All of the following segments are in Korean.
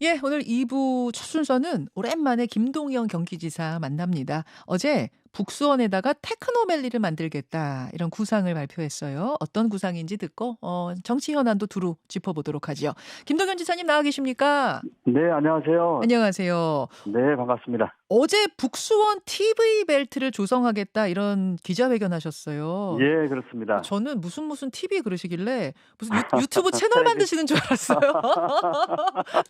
예, 오늘 2부 첫 순서는 오랜만에 김동연 경기지사 만납니다. 어제 북수원에다가 테크노밸리를 만들겠다 이런 구상을 발표했어요. 어떤 구상인지 듣고 정치 현안도 두루 짚어보도록 하죠. 김동연 지사님 나와 계십니까? 네, 안녕하세요. 안녕하세요. 네, 반갑습니다. 어제 북수원 TV 벨트를 조성하겠다 이런 기자회견 하셨어요. 예, 그렇습니다. 저는 무슨 TV 그러시길래 무슨 유튜브 채널 텔레비 만드시는 줄 알았어요.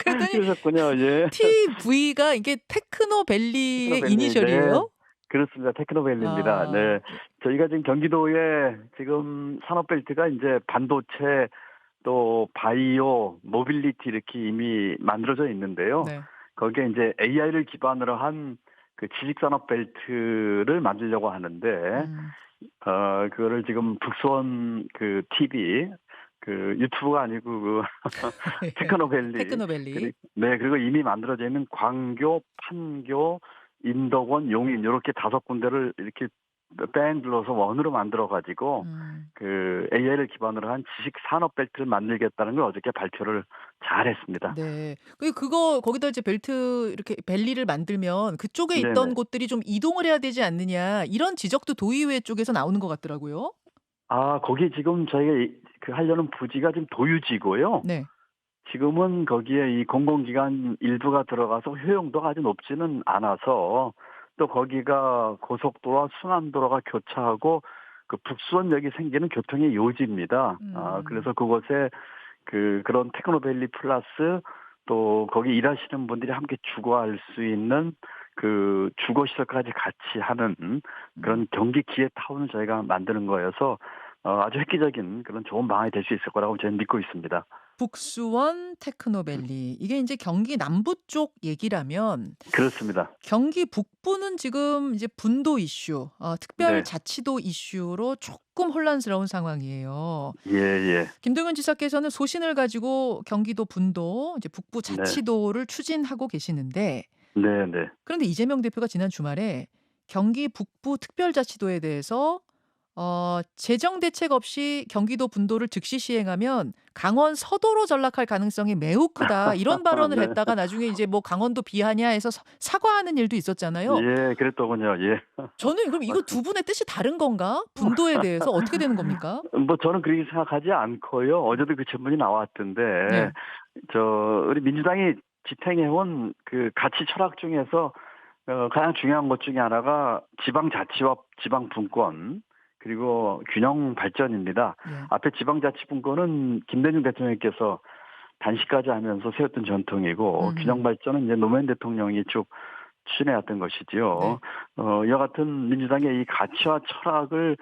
그랬더니 그러셨군요. 예. TV가 이게 테크노밸리의 테크노밸리. 네, 이니셜이에요? 그렇습니다. 테크노밸리입니다. 아. 네. 저희가 지금 경기도에 지금 산업벨트가 이제 반도체 또 바이오, 모빌리티 이렇게 이미 만들어져 있는데요. 네. 거기에 이제 AI를 기반으로 한 그 지식산업 벨트를 만들려고 하는데 음. 그거를 지금 북수원 그 TV 그 유튜브가 아니고 그 테크노밸리 테크노밸리. 네, 그리고 이미 만들어져 있는 광교, 판교, 인덕원, 용인 요렇게 5군데를 이렇게 뺑 둘러서 원으로 만들어 가지고 음. 그 AI를 기반으로 한 지식 산업 벨트를 만들겠다는 걸 어저께 발표를 잘했습니다. 네. 그거 거기다 이제 벨트 이렇게 밸리를 만들면 그쪽에 있던 네네. 곳들이 좀 이동을 해야 되지 않느냐 이런 지적도 도의회 쪽에서 나오는 것 같더라고요. 거기 지금 저희가 그 하려는 부지가 지금 도유지고요. 네. 지금은 거기에 이 공공기관 일부가 들어가서 효용도가 아주 높지는 않아서 또 거기가 고속도로와 순환도로가 교차하고 그 북수원역이 생기는 교통의 요지입니다. 음. 그래서 그곳에 그런 테크노밸리 플러스 또 거기 일하시는 분들이 함께 주거할 수 있는 그 주거 시설까지 같이 하는 음. 그런 경기 기회타운을 저희가 만드는 거여서 아주 획기적인 그런 좋은 방안이 될 수 있을 거라고 저는 믿고 있습니다. 북수원 테크노밸리. 이게 인제 경기 남부 쪽 얘기라면 그렇습니다. 경기 북부는 지금 이제 분도 이슈, 네. 특별자치도 이슈로 조금 혼란스러운 상황이에요. 예예. 김동연 지사께서는 소신을 가지고 경기도 분도, 이제 북부 네. 자치도를 추진하고 계시는데 네네. 그런데 이재명 대표가 지난 주말에 경기 북부 특별자치도에 대해서 재정 대책 없이 경기도 분도를 즉시 시행하면 강원 서도로 전락할 가능성이 매우 크다. 이런 발언을 네. 했다가 나중에 이제 뭐 강원도 비하냐 해서 사과하는 일도 있었잖아요. 예, 그랬더군요. 예. 저는 그럼 이거 두 분의 뜻이 다른 건가? 분도에 대해서 어떻게 되는 겁니까? 뭐 저는 그렇게 생각하지 않고요. 어제도 그 질문이 나왔던데 네. 우리 민주당이 지탱해 온 그 가치 철학 중에서 가장 중요한 것 중에 하나가 지방자치와 지방분권 그리고 균형 발전입니다. 예. 앞에 지방자치분권은 김대중 대통령께서 단식까지 하면서 세웠던 전통이고 균형 음. 발전은 이제 노무현 대통령이 쭉 추진해왔던 것이지요. 네. 이와 같은 민주당의 이 가치와 철학을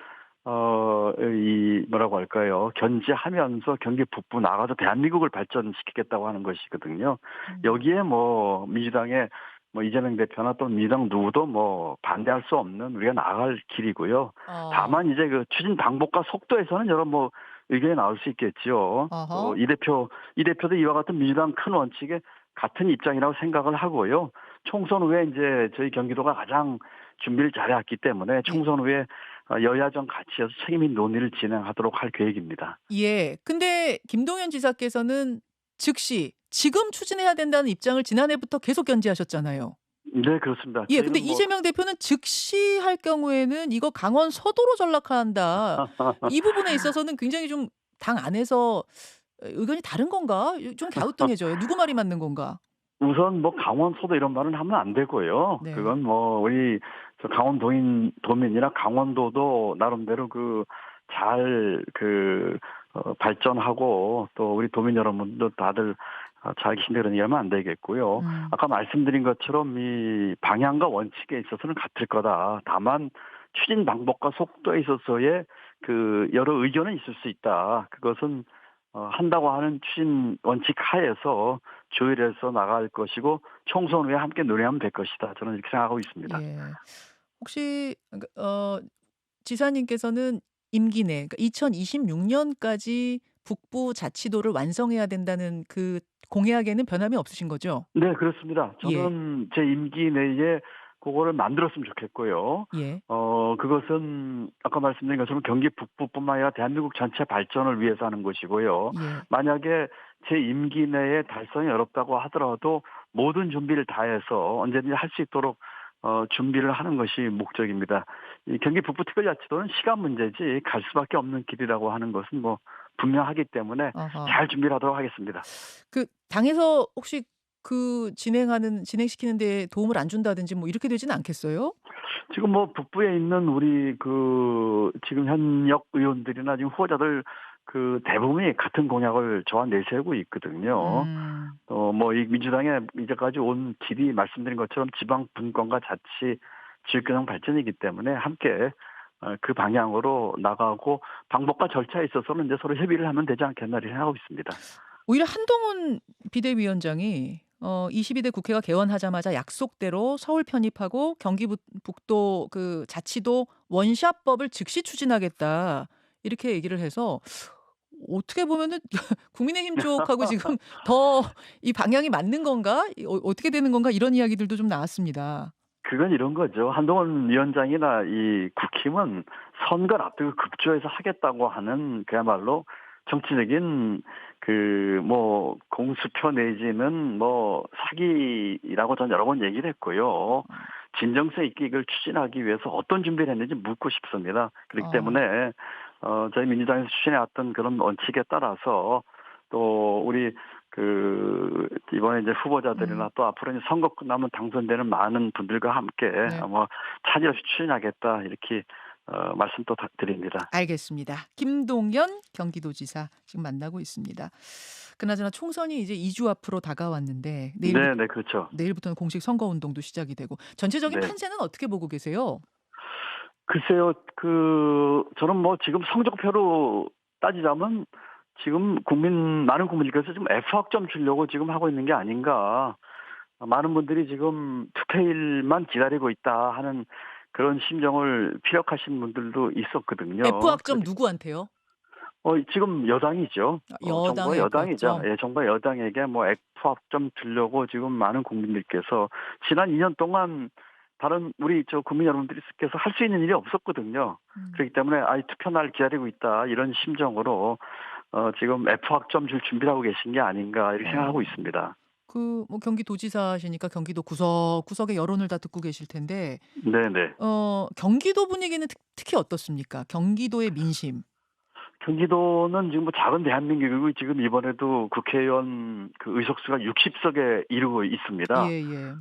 이 뭐라고 할까요? 견지하면서 경기 북부 나가서 대한민국을 발전시키겠다고 하는 것이거든요. 음. 여기에 뭐 민주당의 뭐 이재명 대표나 또 민주당 누구도 뭐 반대할 수 없는 우리가 나아갈 길이고요. 어. 다만 이제 그 추진 방법과 속도에서는 여러 뭐 의견이 나올 수 있겠지요. 또 어허. 이 대표도 이와 같은 민주당 큰 원칙에 같은 입장이라고 생각을 하고요. 총선 후에 이제 저희 경기도가 가장 준비를 잘해왔기 때문에 예. 총선 후에 여야정 같이 해서 책임 있는 논의를 진행하도록 할 계획입니다. 예. 근데 김동연 지사께서는 즉시 지금 추진해야 된다는 입장을 지난해부터 계속 견지하셨잖아요. 네, 그렇습니다. 예. 근데 저희는 뭐 이재명 대표는 즉시 할 경우에는 이거 강원 서도로 전락한다. 이 부분에 있어서는 굉장히 좀 당 안에서 의견이 다른 건가? 좀 갸우뚱해져요. 누구 말이 맞는 건가? 우선 뭐 강원서도 이런 말은 하면 안 되고요. 네. 그건 뭐 우리 저 도민이나 강원도도 나름대로 잘 발전하고 또 우리 도민 여러분도 다들 잘 계신데 그런 얘기하면 안 되겠고요. 음. 아까 말씀드린 것처럼 이 방향과 원칙에 있어서는 같을 거다. 다만 추진 방법과 속도에 있어서의 여러 의견은 있을 수 있다. 그것은 한다고 하는 추진 원칙 하에서 조율해서 나갈 것이고 총선 후에 함께 논의하면 될 것이다. 저는 이렇게 생각하고 있습니다. 예. 혹시 지사님께서는 임기 내 그러니까 2026 년까지 북부 자치도를 완성해야 된다는 그 공약에는 변함이 없으신 거죠? 네, 그렇습니다. 예. 저는 제 임기 내에 그거를 만들었으면 좋겠고요. 예. 그것은 아까 말씀드린 것처럼 경기 북부뿐만 아니라 대한민국 전체 발전을 위해서 하는 것이고요. 예. 만약에 제 임기 내에 달성이 어렵다고 하더라도 모든 준비를 다해서 언제든지 할 수 있도록 준비를 하는 것이 목적입니다. 이 경기 북부특별자치도는 시간 문제지 갈 수밖에 없는 길이라고 하는 것은 뭐 분명하기 때문에 아하. 잘 준비를 하도록 하겠습니다. 그 당에서 혹시 그 진행시키는 데 도움을 안 준다든지 뭐 이렇게 되지는 않겠어요? 지금 뭐 북부에 있는 우리 지금 현역 의원들이나 지금 후보자들 대부분이 같은 공약을 저와 내세우고 있거든요. 음. 뭐 이 민주당에 이제까지 온 길이 말씀드린 것처럼 지방 분권과 자치, 지역균형 발전이기 때문에 함께 그 방향으로 나가고 방법과 절차에 있어서는 이제 서로 협의를 하면 되지 않겠나 이렇게 생각하고 있습니다. 오히려 한동훈 비대위원장이 22대 국회가 개원하자마자 약속대로 서울 편입하고 경기 북도 그 자치도 원샷법을 즉시 추진하겠다. 이렇게 얘기를 해서 어떻게 보면은 국민의힘 쪽하고 지금 더 이 방향이 맞는 건가? 어떻게 되는 건가? 이런 이야기들도 좀 나왔습니다. 그건 이런 거죠. 한동훈 위원장이나 이 국힘은 선거를 앞두고 급조해서 하겠다고 하는 그야말로 정치적인 뭐 공수표 내지는 뭐 사기라고 저는 여러 번 얘기를 했고요. 진정성 있게 이걸 추진하기 위해서 어떤 준비를 했는지 묻고 싶습니다. 그렇기 어. 때문에 저희 민주당에서 추진해왔던 그런 원칙에 따라서 또 우리 이번에 이제 음. 후보자들이나 또 앞으로 이제 선거 끝나면 당선되는 많은 분들과 함께 네. 뭐 차질 없이 추진하겠다 이렇게 말씀 또 드립니다. 알겠습니다. 김동연 경기도지사 지금 만나고 있습니다. 그나저나 총선이 이제 2주 앞으로 다가왔는데 네네, 그렇죠. 내일부터는 공식 선거 운동도 시작이 되고 전체적인 네. 판세는 어떻게 보고 계세요? 글쎄요, 저는 뭐 지금 성적표로 따지자면 지금 많은 국민들께서 지금 F학점 주려고 지금 하고 있는 게 아닌가. 많은 분들이 지금 투표일만 기다리고 있다 하는 그런 심정을 피력하신 분들도 있었거든요. F학점 누구한테요? 지금 여당이죠. 정부가 여당의 여당이죠. F학점. 예, 정부가 여당에게 뭐 F학점 주려고 지금 많은 국민들께서 지난 2년 동안 다른 우리 국민 여러분들께서 할 수 있는 일이 없었거든요. 음. 그렇기 때문에 투표 날 기다리고 있다 이런 심정으로 지금 F학점 줄 준비를 하고 계신 게 아닌가 이렇게 생각하고 어. 있습니다. 뭐 경기도지사시니까 경기도 구석구석의 여론을 다 듣고 계실 텐데 네네. 경기도 분위기는 특히 어떻습니까? 경기도의 민심. 경기도는 지금 뭐 작은 대한민국이고 지금 이번에도 국회의원 의석수가 60석에 이르고 있습니다. 예예.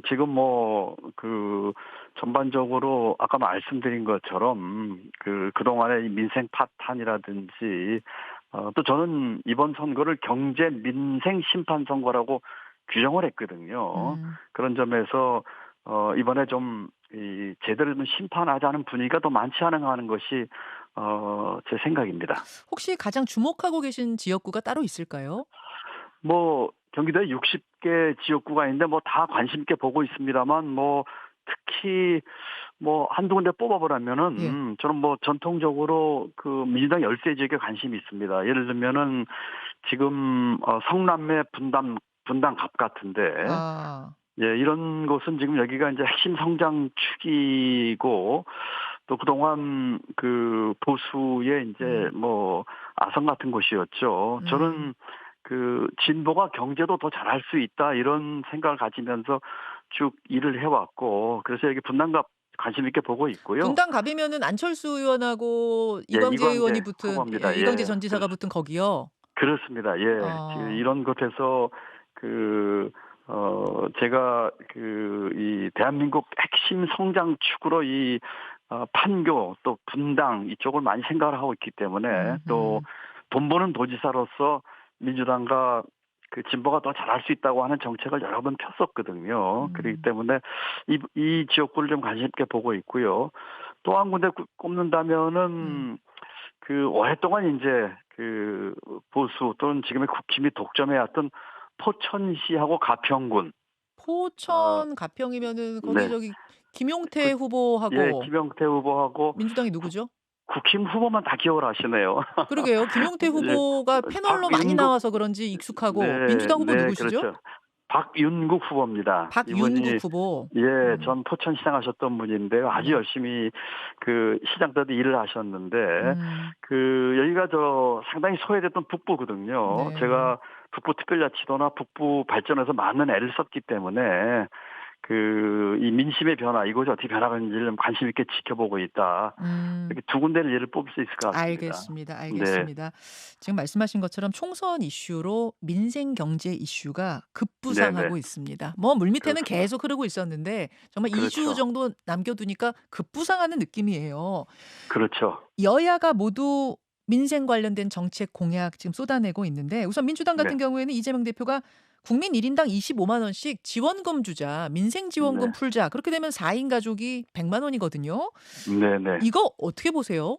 지금 뭐 전반적으로 아까 말씀드린 것처럼 그동안의 이 민생 파탄이라든지 또 저는 이번 선거를 경제 민생 심판 선거라고 규정을 했거든요. 음. 그런 점에서 이번에 좀 제대로 좀 심판하자는 분위기가 더 많지 않은가 하는 것이 제 생각입니다. 혹시 가장 주목하고 계신 지역구가 따로 있을까요? 뭐 경기도에 60개 지역구가 있는데 뭐 다 관심 있게 보고 있습니다만 뭐 특히 뭐 한두 군데 예. 뽑아보라면은 저는 뭐 전통적으로 민주당 열세 지역에 관심이 있습니다. 예를 들면은 지금 성남의 분당갑 같은데 아. 예, 이런 곳은 지금 여기가 이제 핵심 성장축이고 또 그동안 보수의 이제 음. 뭐 아성 같은 곳이었죠. 음. 저는 진보가 경제도 더 잘할 수 있다 이런 생각을 가지면서 쭉 일을 해왔고 그래서 여기 분당갑 관심 있게 보고 있고요. 분당갑이면은 안철수 의원하고 예, 이광재 의원이 이광재 붙은 후보입니다. 이광재 예, 전 지사가 붙은 거기요? 그렇습니다. 예, 지금 어. 이런 곳에서 제가 이 대한민국 핵심 성장축으로 판교 또 분당 이쪽을 많이 생각을 하고 있기 때문에 또 음음. 돈 버는 도지사로서 민주당과 진보가 더 잘할 수 있다고 하는 정책을 여러 번 폈었거든요. 그렇기 음. 때문에 이 지역구를 좀 관심 있게 보고 있고요. 또 한 군데 음. 꼽는다면은 오랫동안 이제 보수 또는 지금의 국힘이 독점해왔던 포천시하고 가평군. 어, 포천 가평이면은 거기 네. 저기 그, 김용태 예, 후보하고 김영태 후보하고 민주당이 누구죠? 국힘 후보만 다 기억을 하시네요. 그러게요. 김용태 예, 후보가 패널로 많이 박윤국, 나와서 그런지 네, 익숙하고 민주당 후보 네, 누구시죠? 그렇죠. 박윤국 후보입니다. 박윤국 이분이 후보. 예, 음. 전 포천시장 하셨던 분인데요. 아주 네. 열심히 그 시장 때도 일을 하셨는데 음. 여기가 상당히 소외됐던 북부거든요. 네네. 제가 북부 특별자치도나 북부 발전에서 많은 애를 썼기 때문에 이 민심의 변화, 이것이 어떻게 변화하는지를 관심 있게 지켜보고 있다. 음. 이렇게 두 군데를 예를 뽑을 수 있을 것 같습니다. 알겠습니다. 네, 알겠습니다. 지금 말씀하신 것처럼 총선 이슈로 민생 경제 이슈가 네네. 급부상하고 있습니다. 뭐 물밑에는 그렇습니다. 계속 흐르고 있었는데 정말 2주 그렇죠. 정도 남겨두니까 급부상하는 느낌이에요. 그렇죠. 여야가 모두 민생 관련된 정책 공약 지금 쏟아내고 있는데 우선 민주당 네, 같은 경우에는 이재명 대표가 국민 1인당 25만 원씩 지원금 주자, 민생 지원금 네, 풀자. 그렇게 되면 4인 가족이 100만 원이거든요. 네네. 이거 어떻게 보세요?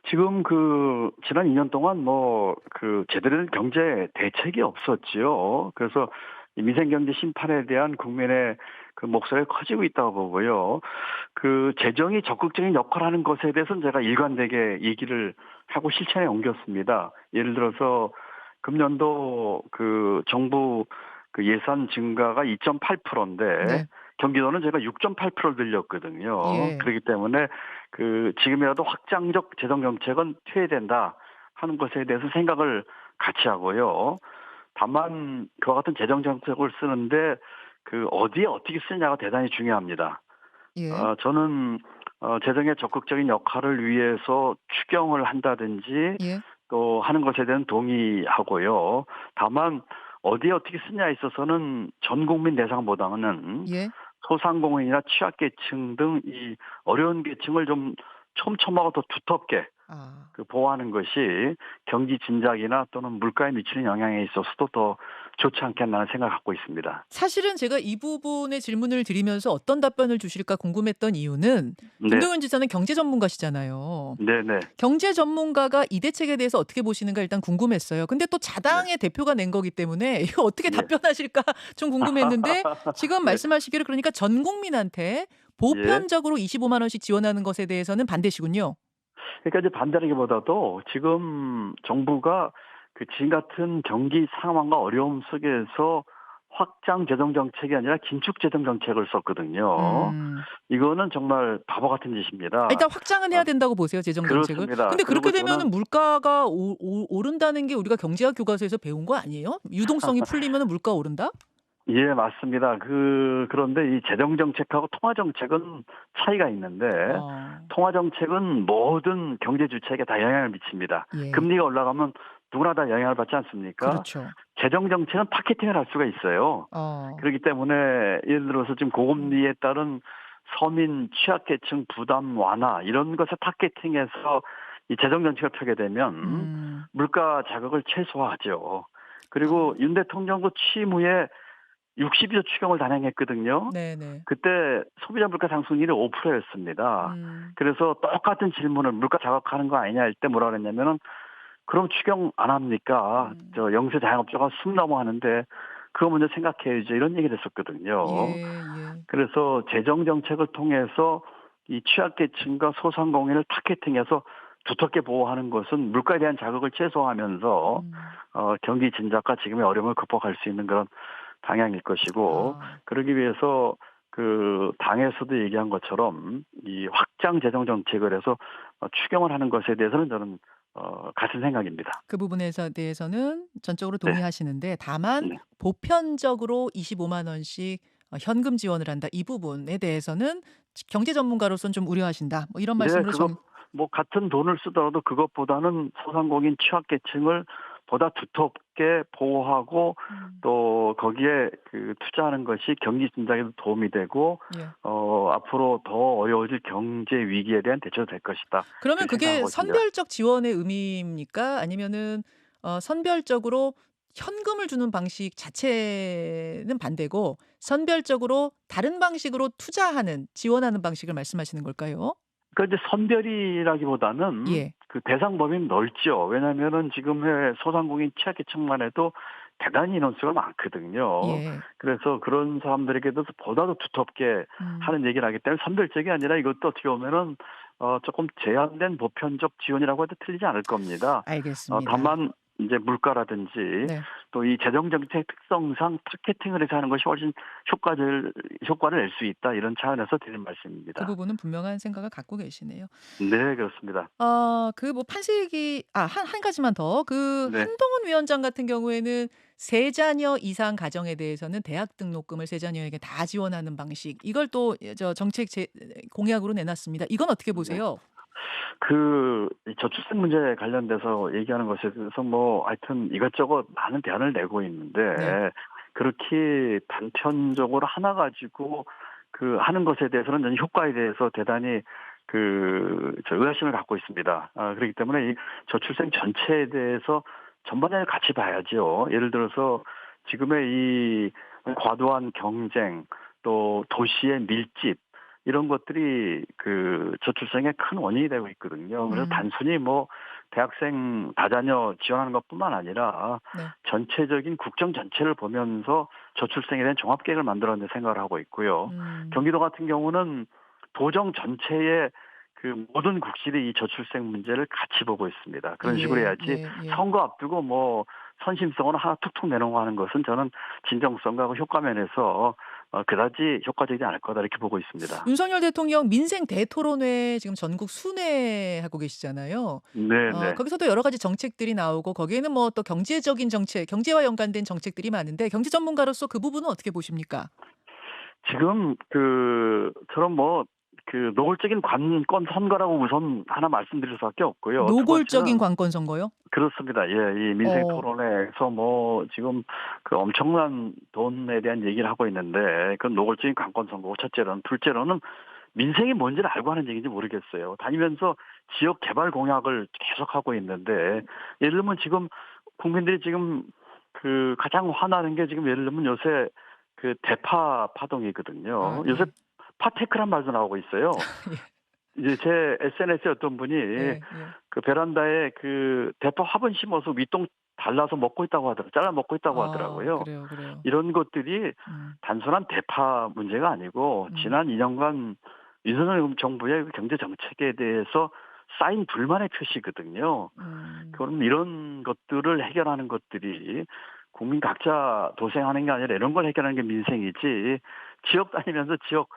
지금 지난 2년 동안 제대로 된 경제 대책이 없었지요. 그래서 이 민생경제 심판에 대한 국민의 그 목소리가 커지고 있다고 보고요. 재정이 적극적인 역할을 하는 것에 대해서는 제가 일관되게 얘기를 하고 실천에 옮겼습니다. 예를 들어서 금년도 정부 예산 증가가 2.8%인데 네. 경기도는 제가 6.8%를 늘렸거든요. 예. 그렇기 때문에 지금이라도 확장적 재정 정책은 퇴해된다 하는 것에 대해서 생각을 같이 하고요. 다만 그와 같은 재정 정책을 쓰는데 어디에 어떻게 쓰냐가 대단히 중요합니다. 예. 저는 재정의 적극적인 역할을 위해서 추경을 한다든지 예. 또 하는 것에 대한 동의하고요. 다만 어디에 어떻게 쓰냐에 있어서는 전 국민 대상보다는 예. 소상공인이나 취약계층 등 이 어려운 계층을 좀 촘촘하고 더 두텁게 아. 보호하는 것이 경기 진작이나 또는 물가에 미치는 영향에 있어서도 더 좋지 않겠나 생각을 갖고 있습니다. 사실은 제가 이 부분의 질문을 드리면서 어떤 답변을 주실까 궁금했던 이유는 네. 김동연 지사는 경제 전문가시잖아요. 네네. 경제 전문가가 이 대책에 대해서 어떻게 보시는가 일단 궁금했어요. 근데 또 네. 자당의 대표가 낸 거기 때문에 이거 어떻게 예. 답변하실까 좀 궁금했는데 지금 네. 말씀하시기를 그러니까 전 국민한테 예. 보편적으로 25만 원씩 지원하는 것에 대해서는 반대시군요. 그러니까 이제 반대라기보다도 지금 정부가 지금 같은 경기 상황과 어려움 속에서 확장 재정 정책이 아니라 긴축 재정 정책을 썼거든요. 음. 이거는 정말 바보 같은 아 짓입니다. 일단 확장은 해야 아, 된다고 보세요, 재정 정책을. 그렇습니다. 근데 그리고 그렇게 저는 되면은 물가가 오른다는 게 우리가 경제학 교과서에서 배운 거 아니에요? 유동성이 풀리면은 물가가 오른다? 예, 맞습니다. 그런데 이 재정 정책하고 통화 정책은 차이가 있는데 어. 통화 정책은 모든 경제 주체에게 다 영향을 미칩니다. 예. 금리가 올라가면 누구나 다 영향을 받지 않습니까? 그렇죠. 재정 정책은 타겟팅을 할 수가 있어요. 어. 그렇기 때문에 예를 들어서 지금 고금리에 따른 서민 취약계층 부담 완화 이런 것을 타겟팅해서 이 재정 정책을 펴게 되면 음. 물가 자극을 최소화하죠. 그리고 아. 윤 대통령도 취임 후에 60여 추경을 단행했거든요. 네네. 그때 소비자 물가 상승률이 5%였습니다. 음. 그래서 똑같은 질문을 물가 자극하는 거 아니냐 할 때 뭐라 그랬냐면은 그럼 추경 안 합니까? 음. 영세 자영업자가 숨 넘어가는데 그거 먼저 생각해야죠. 이런 얘기를 했었거든요. 예 예. 그래서 재정 정책을 통해서 이 취약계층과 소상공인을 타겟팅해서 두텁게 보호하는 것은 물가에 대한 자극을 최소화하면서 음. 경기 진작과 지금의 어려움을 극복할 수 있는 그런 방향일 것이고 아. 그러기 위해서 당에서도 얘기한 것처럼 이 확장 재정 정책을 해서 추경을 하는 것에 대해서는 저는 같은 생각입니다. 그 부분에 대해서는 전적으로 네, 동의하시는데 다만 네, 보편적으로 25만 원씩 현금 지원을 한다. 이 부분에 대해서는 경제 전문가로서는 좀 우려하신다. 뭐 이런 네, 말씀으로 정 같은 돈을 쓰더라도 그것보다는 소상공인 취약계층을 보다 두텁게 보호하고 음. 또 거기에 투자하는 것이 경기 진작에도 도움이 되고 예. 앞으로 더 어려워질 경제 위기에 대한 대처가 될 것이다. 그러면 그렇게 그게 생각하고 있습니다. 선별적 지원의 의미입니까? 아니면은 선별적으로 현금을 주는 방식 자체는 반대고 선별적으로 다른 방식으로 투자하는 지원하는 방식을 말씀하시는 걸까요? 그러니까 이제 선별이라기보다는 예. 대상 범위는 넓죠. 왜냐하면은 지금의 소상공인 취약계층만 해도 대단히 인원수가 많거든요. 예. 그래서 그런 사람들에게도 보다 더 두텁게 음. 하는 얘기를 하기 때문에 선별적이 아니라 이것도 어떻게 보면은 조금 제한된 보편적 지원이라고 해도 틀리지 않을 겁니다. 알겠습니다. 다만 이제 물가라든지 네. 또 이 재정 정책 특성상 타겟팅을 해서 하는 것이 훨씬 효과를 낼 수 있다. 이런 차원에서 드린 그 말씀입니다. 부분은 분명한 생각을 갖고 계시네요. 네, 그렇습니다. 그 뭐 판식이 한 가지만 더. 그 네. 한동훈 위원장 같은 경우에는 세 자녀 이상 가정에 대해서는 대학 등록금을 세 자녀에게 다 지원하는 방식. 이걸 또 정책 공약으로 내놨습니다. 이건 어떻게 네. 보세요? 이 저출생 문제에 관련돼서 얘기하는 것에 대해서 뭐 하여튼 이것저것 많은 대안을 내고 네. 있는데 그렇게 단편적으로 하나 가지고 하는 것에 대해서는 저는 효과에 대해서 대단히 의아심을 갖고 있습니다. 그렇기 때문에 이 저출생 전체에 대해서 전반전을 같이 봐야죠. 예를 들어서 지금의 이 과도한 경쟁 또 도시의 밀집 이런 것들이 저출생의 큰 원인이 되고 있거든요. 그래서 음. 단순히 뭐 대학생 다자녀 지원하는 것뿐만 아니라 네. 전체적인 국정 전체를 보면서 저출생에 대한 종합계획을 만들어야 생각을 하고 있고요. 음. 경기도 같은 경우는 도정 전체의 모든 국실이 이 저출생 문제를 같이 보고 있습니다. 그런 식으로 예. 해야지 예. 예. 선거 앞두고 뭐 선심성으로 하나 툭툭 내놓고 하는 것은 저는 진정성과 효과 면에서 그다지 효과적이지 않을 거다 이렇게 보고 있습니다. 윤석열 대통령 민생 대토론회 지금 전국 순회하고 계시잖아요. 네네. 거기서도 여러 가지 정책들이 나오고 거기에는 뭐 또 경제적인 정책, 경제와 연관된 정책들이 많은데 경제 전문가로서 그 부분은 어떻게 보십니까? 지금 저런 노골적인 관건 선거라고 우선 하나 말씀드릴 수밖에 없고요. 두 노골적인 번째는 관건 선거요? 그렇습니다. 예, 이 민생 어. 토론회에서 뭐 지금 엄청난 돈에 대한 얘기를 하고 있는데 그건 노골적인 관건 선거고 첫째로는 둘째로는 민생이 뭔지를 알고 하는 얘기인지 모르겠어요. 다니면서 지역 개발 공약을 계속하고 있는데 예를 들면 지금 국민들이 지금 가장 화나는 게 지금 예를 들면 요새 대파 파동이거든요. 요새 예. 파테크란 말도 나오고 있어요. 예. 이제 제 SNS에 어떤 분이 예. 예. 베란다에 대파 화분 심어서 윗동 잘라서 먹고 있다고 하더라고요. 잘라 먹고 있다고 하더라고요. 그래요, 그래요. 이런 것들이 음. 단순한 대파 문제가 아니고 음. 지난 2년간 윤석열 정부의 경제 정책에 대해서 쌓인 불만의 표시거든요. 음. 그럼 이런 것들을 해결하는 것들이 국민 각자 도생하는 게 아니라 이런 걸 해결하는 게 민생이지 지역 다니면서 지역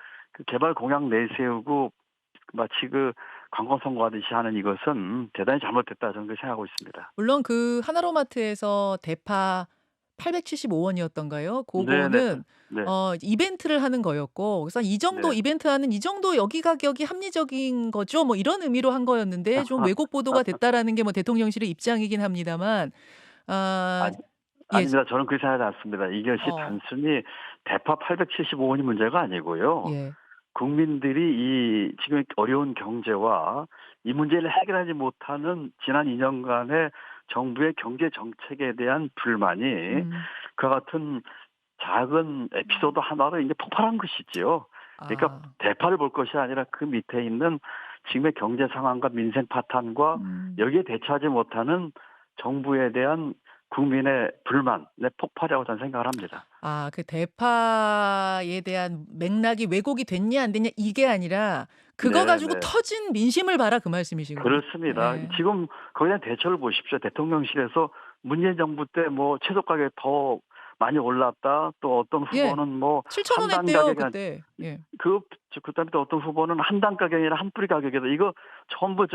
개발 공약 내세우고 마치 관광 선거하듯이 하는 이것은 대단히 잘못됐다 저는 그렇게 생각하고 있습니다. 물론 그 하나로마트에서 대파 875 원이었던가요? 네네. 고거는 네. 이벤트를 하는 거였고 그래서 "이 정도 네. 이벤트하는 이 정도 여기 가격이 합리적인 거죠." 뭐 이런 의미로 한 거였는데 좀 왜곡 보도가 됐다라는 게 뭐 대통령실의 입장이긴 합니다만 아 아니, 예. 아닙니다. 저는 그렇게 생각하지 않습니다. 이것이 어 단순히 대파 875원이 문제가 아니고요. 예. 국민들이 이 지금 어려운 경제와 이 문제를 해결하지 못하는 지난 2년간의 정부의 경제 정책에 대한 불만이 음. 그와 같은 작은 에피소드 하나로 이제 폭발한 것이지요. 그러니까 아. 대파를 볼 것이 아니라 그 밑에 있는 지금의 경제 상황과 민생 파탄과 음. 여기에 대처하지 못하는 정부에 대한 국민의 불만의 폭발이라고 저는 생각을 합니다. 그 대파에 대한 맥락이 왜곡이 됐냐 안 됐냐 이게 아니라 그거 가지고 네네. 터진 민심을 봐라 그 말씀이시군요. 그렇습니다. 예. 지금 거기에 대한 대처를 보십시오. 대통령실에서 문재인 정부 때 뭐 채소 가격이 더 많이 올랐다. 또 어떤 예. 후보는 뭐 7,000원 한 단 했대요 가격이 그때. 예. 그다음에 또 어떤 후보는 한 단 가격이 아니라 한 뿌리 가격이다. 이거 전부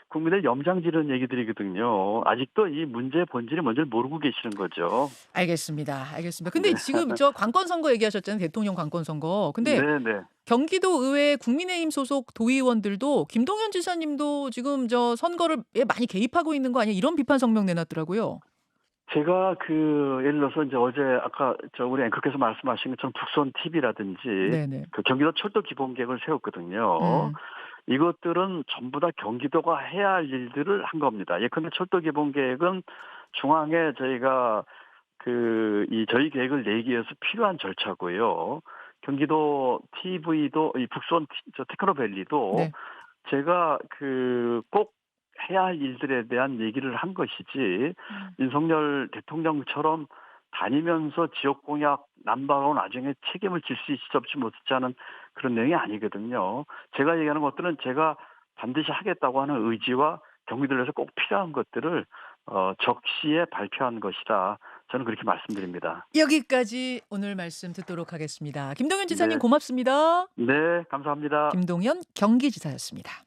국민의 염장 지르는 얘기들이거든요. 아직도 이 문제의 본질이 뭔지를 모르고 계시는 거죠. 알겠습니다. 알겠습니다. 근데 네. 지금 저 관건 선거 얘기하셨잖아요. 대통령 관건 선거. 근데 네네. 경기도 의회 국민의힘 소속 도의원들도 김동연 지사님도 지금 저 선거를 많이 개입하고 있는 거 아니야 이런 비판 성명 내놨더라고요. 제가 예를 들어서 이제 어제 아까 우리 앵커께서 말씀하신 것처럼 북선 TV라든지 네네. 경기도 철도 기본 계획을 세웠거든요. 음. 이것들은 전부 다 경기도가 해야 할 일들을 한 겁니다. 예컨대 철도 기본 계획은 중앙에 저희가 저희 계획을 내기 위해서 필요한 절차고요. 경기도 TV도 이 북선 테크노밸리도 네. 제가 꼭 해야 할 일들에 대한 얘기를 한 것이지 음. 윤석열 대통령처럼 다니면서 지역 공약 남발로 나중에 책임을 질 수 있을지 없지 못했지 하는 그런 내용이 아니거든요. 제가 얘기하는 것들은 제가 반드시 하겠다고 하는 의지와 경기도에서 꼭 필요한 것들을 적시에 발표한 것이다. 저는 그렇게 말씀드립니다. 여기까지 오늘 말씀 듣도록 하겠습니다. 김동연 지사님 네. 고맙습니다. 네. 감사합니다. 김동연 경기지사였습니다.